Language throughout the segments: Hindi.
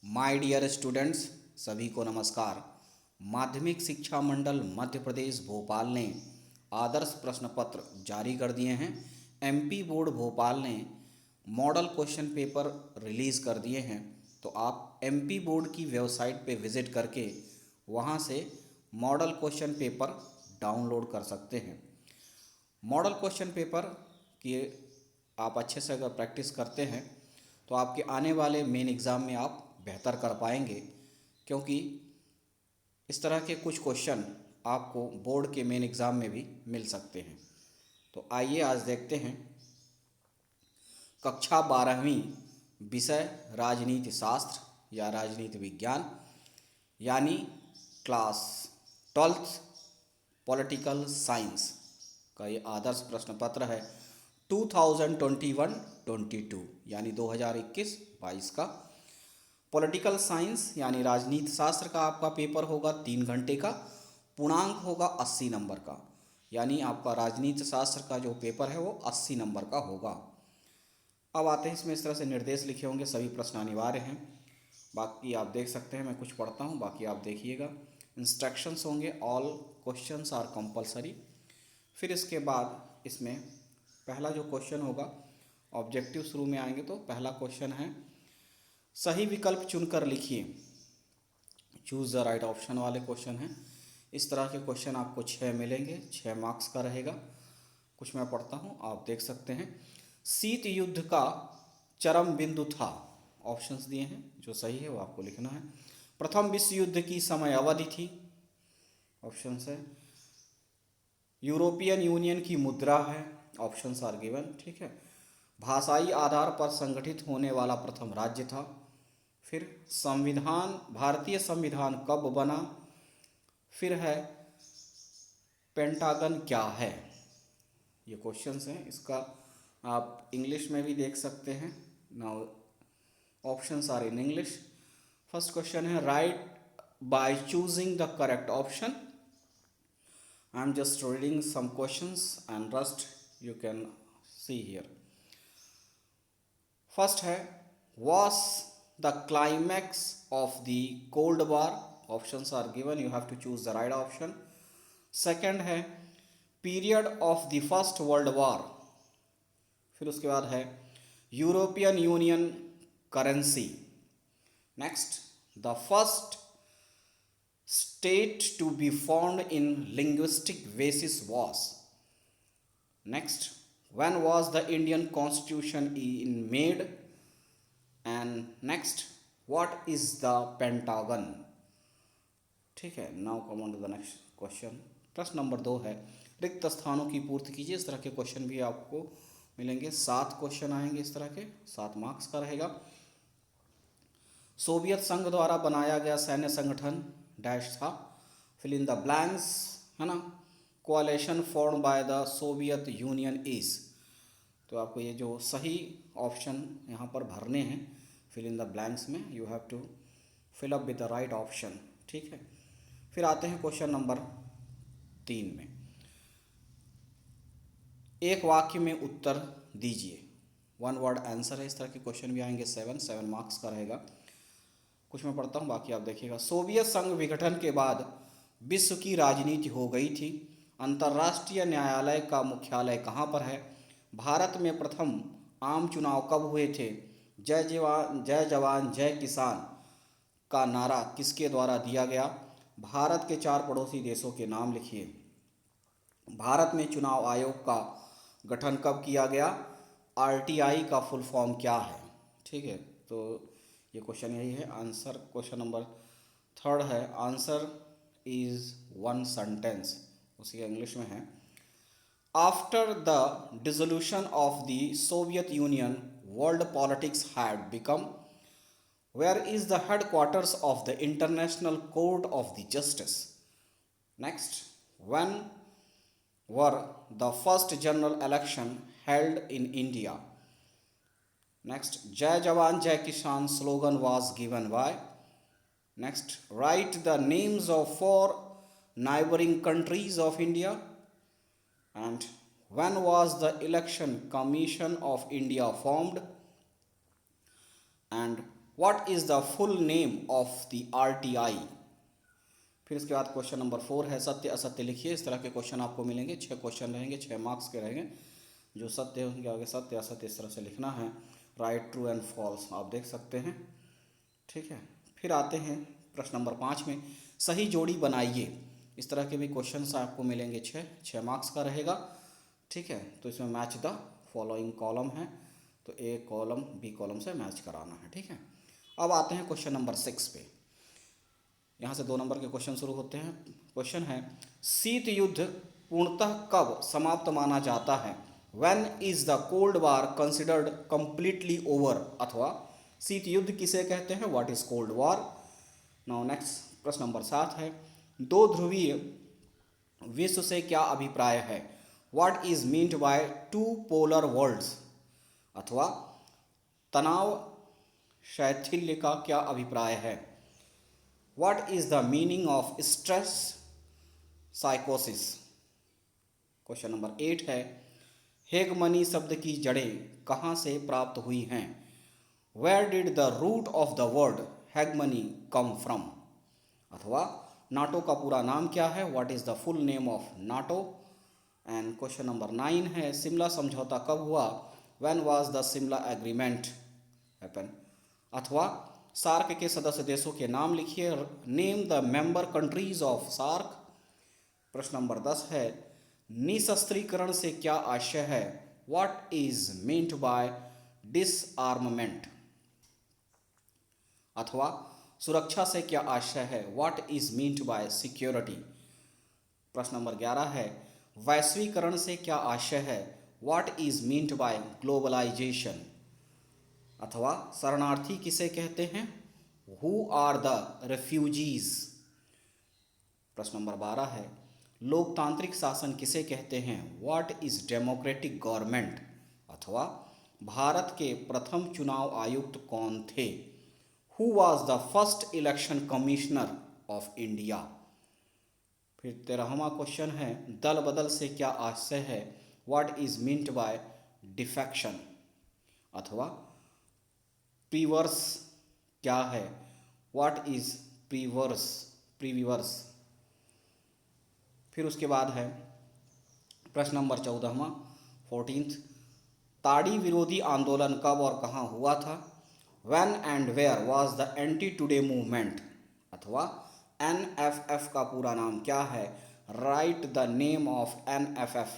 माय डियर स्टूडेंट्स, सभी को नमस्कार। माध्यमिक शिक्षा मंडल मध्य प्रदेश भोपाल ने आदर्श प्रश्न पत्र जारी कर दिए हैं। एमपी बोर्ड भोपाल ने मॉडल क्वेश्चन पेपर रिलीज़ कर दिए हैं। तो आप एमपी बोर्ड की वेबसाइट पे विज़िट करके वहाँ से मॉडल क्वेश्चन पेपर डाउनलोड कर सकते हैं। मॉडल क्वेश्चन पेपर की आप अच्छे से अगर प्रैक्टिस करते हैं तो आपके आने वाले मेन एग्ज़ाम में आप बेहतर कर पाएंगे, क्योंकि इस तरह के कुछ क्वेश्चन आपको बोर्ड के मेन एग्ज़ाम में भी मिल सकते हैं। तो आइए आज देखते हैं कक्षा 12वीं विषय राजनीति शास्त्र या राजनीति विज्ञान यानी क्लास 12th पॉलिटिकल साइंस का ये आदर्श प्रश्न पत्र है 2021-22 यानी 2021-22 का। पॉलिटिकल साइंस यानी राजनीति शास्त्र का आपका पेपर होगा 3 घंटे का। पूर्णांक होगा 80 नंबर का, यानी आपका राजनीति शास्त्र का जो पेपर है वो 80 नंबर का होगा। अब आते हैं इसमें इस तरह से निर्देश लिखे होंगे, सभी प्रश्न अनिवार्य हैं। बाकी आप देख सकते हैं, मैं कुछ पढ़ता हूँ, बाकी आप देखिएगा। इंस्ट्रक्शंस होंगे, ऑल क्वेश्चंस आर कंपलसरी। फिर इसके बाद इसमें पहला जो क्वेश्चन होगा, ऑब्जेक्टिव शुरू में आएंगे तो पहला क्वेश्चन है सही विकल्प चुनकर लिखिए। चूज़ द राइट ऑप्शन वाले क्वेश्चन हैं। इस तरह के क्वेश्चन आपको 6 मिलेंगे, 6 मार्क्स का रहेगा। कुछ मैं पढ़ता हूँ, आप देख सकते हैं। शीत युद्ध का चरम बिंदु था, ऑप्शंस दिए हैं, जो सही है वो आपको लिखना है। प्रथम विश्व युद्ध की समय अवधि थी, ऑप्शंस है। यूरोपियन यूनियन की मुद्रा है, ऑप्शंस आर गिवन, ठीक है। भाषाई आधार पर संगठित होने वाला प्रथम राज्य था। फिर संविधान, भारतीय संविधान कब बना। फिर है पेंटागन क्या है। ये क्वेश्चंस हैं, इसका आप इंग्लिश में भी देख सकते हैं। Now options are in English. First question है right by choosing the correct option. I am just reading some questions and rest you can see here. First है was the climax of the cold war, options are given, you have to choose the right option. Second है period of the first world war. फिर उसके बाद है European union currency. Next the first state to be formed in linguistic basis was. Next when was the Indian constitution in made, and next what is the pentagon। ठीक है, now come on to the next question. प्रश्न नंबर 2 है रिक्त स्थानों की पूर्ति कीजिए। इस तरह के क्वेश्चन भी आपको मिलेंगे, 7 क्वेश्चन आएंगे इस तरह के, 7 मार्क्स का रहेगा। सोवियत संघ द्वारा बनाया गया सैन्य संगठन डैश था, फिल इन द ब्लैंक्स, है ना। Coalition form by the Soviet union is. तो आपको ये जो सही ऑप्शन यहाँ पर भरने हैं फिल इन द ब्लैंक्स में, you have to fill up with the right option, ठीक है। फिर आते हैं क्वेश्चन नंबर 3 में। एक वाक्य में उत्तर दीजिए, 1 वर्ड आंसर है। इस तरह के क्वेश्चन भी आएंगे, 7 मार्क्स का रहेगा। कुछ मैं पढ़ता हूँ, बाकी आप देखिएगा। सोवियत संघ विघटन के बाद विश्व की राजनीति हो गई थी। अंतर्राष्ट्रीय न्यायालय का मुख्यालय कहाँ पर है। भारत में प्रथम आम चुनाव कब हुए थे। जय जवान जय किसान का नारा किसके द्वारा दिया गया। भारत के 4 पड़ोसी देशों के नाम लिखिए। भारत में चुनाव आयोग का गठन कब किया गया। आरटीआई का फुल फॉर्म क्या है, ठीक है। तो ये क्वेश्चन यही है। आंसर क्वेश्चन नंबर 3 है, आंसर इज 1 सेंटेंस, उसी इंग्लिश में है। After the dissolution of the Soviet Union world politics had become, where is the headquarters of the international court of the justice. Next when were the first general election held in India. Next जय जवान जय किसान slogan was given by। Next write the names of 4 neighboring countries of India, and when was the election commission of India formed, and what is the full name of the RTI। फिर इसके बाद क्वेश्चन नंबर 4 है सत्य असत्य लिखिए। इस तरह के क्वेश्चन आपको मिलेंगे, 6 क्वेश्चन रहेंगे, 6 मार्क्स के रहेंगे। जो सत्य है उनके आगे सत्य असत्य इस तरह से लिखना है। राइट, ट्रू एंड फॉल्स आप देख सकते हैं, ठीक है। फिर आते हैं प्रश्न नंबर 5 में, सही जोड़ी बनाइए। इस तरह के भी क्वेश्चन आपको मिलेंगे, 6 मार्क्स का रहेगा, ठीक है। तो इसमें मैच द फॉलोइंग कॉलम है, तो ए कॉलम बी कॉलम से मैच कराना है, ठीक है। अब आते हैं क्वेश्चन नंबर 6 पे। यहाँ से 2 नंबर के क्वेश्चन शुरू होते हैं। क्वेश्चन है, शीत युद्ध पूर्णतः कब समाप्त माना जाता है। When is the cold war considered completely over, अथवा शीत युद्ध किसे कहते हैं, what is cold war. Now next प्रश्न नंबर 7 है, दो ध्रुवीय विश्व से क्या अभिप्राय है। What is meant by two polar worlds, अथवा तनाव शैथिल्य का क्या अभिप्राय है। What is the meaning of stress साइकोसिस। क्वेश्चन नंबर 8 है, हेगमनी शब्द की जड़ें कहाँ से प्राप्त हुई हैं। Where did the root of the word hegemony come from, अथवा नाटो का पूरा नाम क्या है, what is the full name of NATO. And question number 9 है, शिमला समझौता कब हुआ। When was the Shimla agreement happen, अथवा सार्क के सदस्य देशों के नाम लिखिए। Name the member countries of SAARC. प्रश्न नंबर 10 है, निशस्त्रीकरण से क्या आशय है। What is meant bye disarmament, अथवा सुरक्षा से क्या आशय है। What is meant by security. प्रश्न नंबर 11 है, वैश्वीकरण से क्या आशय है। What is meant by globalisation, अथवा शरणार्थी किसे कहते हैं। Who are the refugees. प्रश्न नंबर 12 है, लोकतांत्रिक शासन किसे कहते हैं। व्हाट इज डेमोक्रेटिक गवर्नमेंट, अथवा भारत के प्रथम चुनाव आयुक्त कौन थे। Who was the first election commissioner of India. फिर 13वां क्वेश्चन है, दल बदल से क्या आशय है। What is meant by defection, अथवा प्रीवर्स क्या है। व्हाट इज प्रीविवर्स। फिर उसके बाद है प्रश्न नंबर 14वां 14th, ताड़ी विरोधी आंदोलन कब और कहाँ हुआ था। When and where was the anti today movement, अथवा NFF का पूरा नाम क्या है। Write the name of NFF।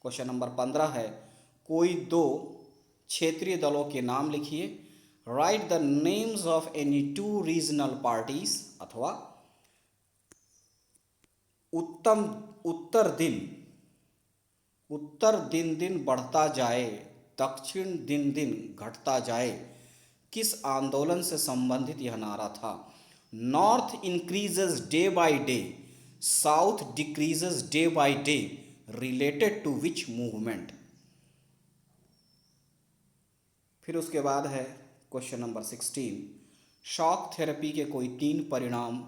Question number 15 है, कोई 2 क्षेत्रीय दलों के नाम लिखिए। Write the names of any 2 regional parties, अथवा उत्तर दिन दिन बढ़ता जाए, दक्षिण दिन दिन घटता जाए, किस आंदोलन से संबंधित यह नारा था। North increases day by day, south decreases day by day, related to which movement. फिर उसके बाद है क्वेश्चन नंबर 16, शॉक थेरेपी के कोई 3 परिणाम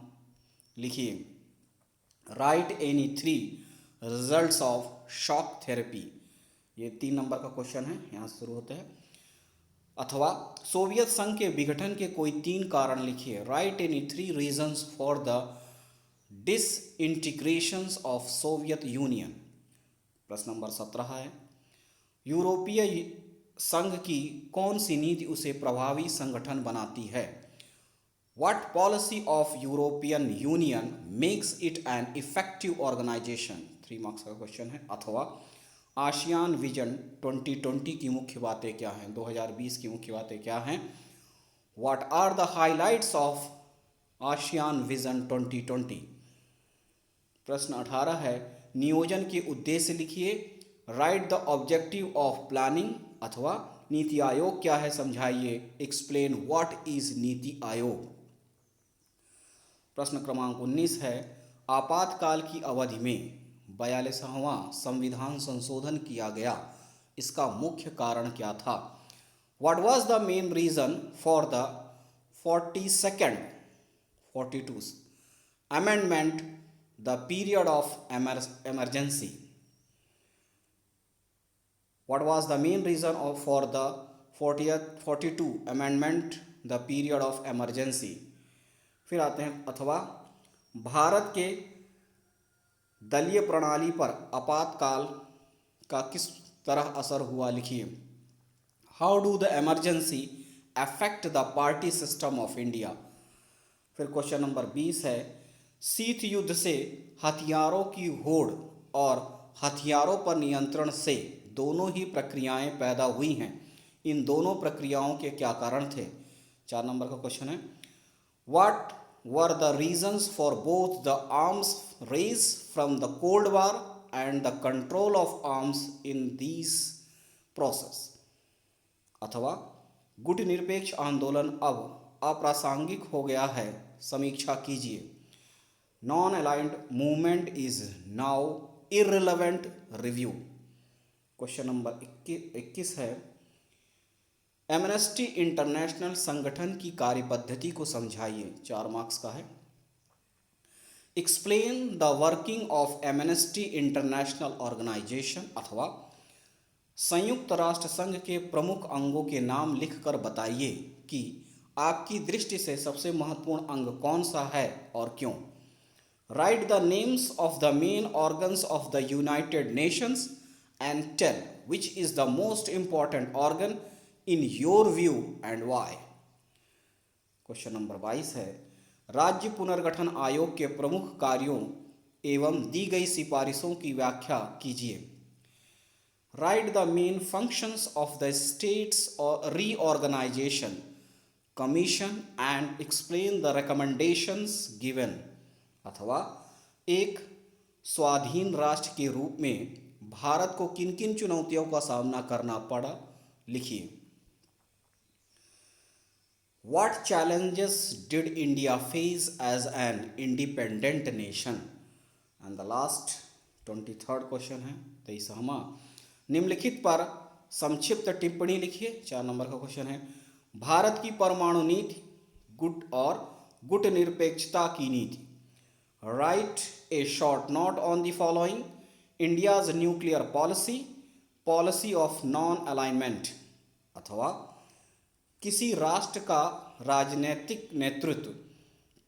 लिखिए। Write any 3 results of shock therapy. ये 3 नंबर का क्वेश्चन है, यहाँ से शुरू होते हैं। अथवा सोवियत संघ के विघटन के कोई 3 कारण लिखिए। Write any 3 reasons for the disintegrations of Soviet union. प्रश्न नंबर 17 है, यूरोपीय संघ की कौन सी नीति उसे प्रभावी संगठन बनाती है। What policy of European Union makes it an effective organisation. 3 marks का क्वेश्चन है। अथवा आसियान विजन 2020 की मुख्य बातें क्या हैं, 2020 की मुख्य बातें क्या हैं। What are the highlights of ASEAN vision 2020। प्रश्न 18 है, नियोजन के उद्देश्य लिखिए। Write the objective of planning, अथवा नीति आयोग क्या है समझाइए। Explain what is NITI Aayog. प्रश्न क्रमांक 19 है, आपातकाल की अवधि में 42वां संविधान संशोधन किया गया, इसका मुख्य कारण क्या था। What was the main reason for the 42nd amendment, the period of emergency. What was the main reason for the 42 amendment, the period of emergency. फिर आते हैं अथवा भारत के दलीय प्रणाली पर आपातकाल का किस तरह असर हुआ, लिखिए। How do the emergency affect the party system of India. फिर क्वेश्चन नंबर 20 है, शीत युद्ध से हथियारों की होड़ और हथियारों पर नियंत्रण से दोनों ही प्रक्रियाएं पैदा हुई हैं, इन दोनों प्रक्रियाओं के क्या कारण थे। 4 नंबर का क्वेश्चन है, what were the reasons for both the arms race from the cold war and the control of arms in these process. अथवा गुट निरपेक्ष आंदोलन अब अप्रासंगिक हो गया है, समीक्षा कीजिए। Non aligned movement is now irrelevant, review. Question number 21 है, एमनेस्टी इंटरनेशनल संगठन की कार्यपद्धति को समझाइए। 4 मार्क्स का है। Explain the working of Amnesty International organisation. अथवा संयुक्त राष्ट्र संघ के प्रमुख अंगों के नाम लिखकर बताइए कि आपकी दृष्टि से सबसे महत्वपूर्ण अंग कौन सा है और क्यों। Write the names of the main organs of the United Nations and tell which is the most important organ in your view and why. Question number 22 है, राज्य पुनर्गठन आयोग के प्रमुख कार्यों एवं दी गई सिफारिशों की व्याख्या कीजिए। Write the main functions of the States Reorganisation Commission and explain the recommendations given. अथवा एक स्वाधीन राष्ट्र के रूप में भारत को किन किन चुनौतियों का सामना करना पड़ा, लिखिए। What challenges did India face as an independent nation? And the last 23rd question है 23वां, निम्नलिखित पर संक्षिप्त टिप्पणी लिखिए। 4 नंबर का क्वेश्चन है, भारत की परमाणु नीति, गुट और गुट निरपेक्षता की नीति। Right A short note on the following, India's nuclear policy, policy of non alignment. अथवा किसी राष्ट्र का राजनीतिक नेतृत्व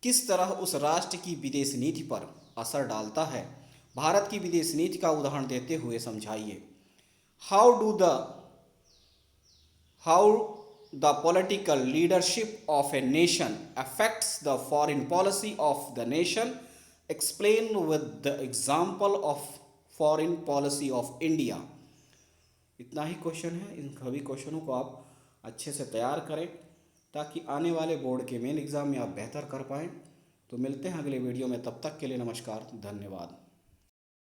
किस तरह उस राष्ट्र की विदेश नीति पर असर डालता है, भारत की विदेश नीति का उदाहरण देते हुए समझाइए। How the political leadership of a nation affects the foreign policy of the nation, explain with the example of foreign policy of India. इतना ही क्वेश्चन है। इन सभी क्वेश्चनों को आप अच्छे से तैयार करें ताकि आने वाले बोर्ड के मेन एग्ज़ाम में आप बेहतर कर पाएँ। तो मिलते हैं अगले वीडियो में, तब तक के लिए नमस्कार, धन्यवाद।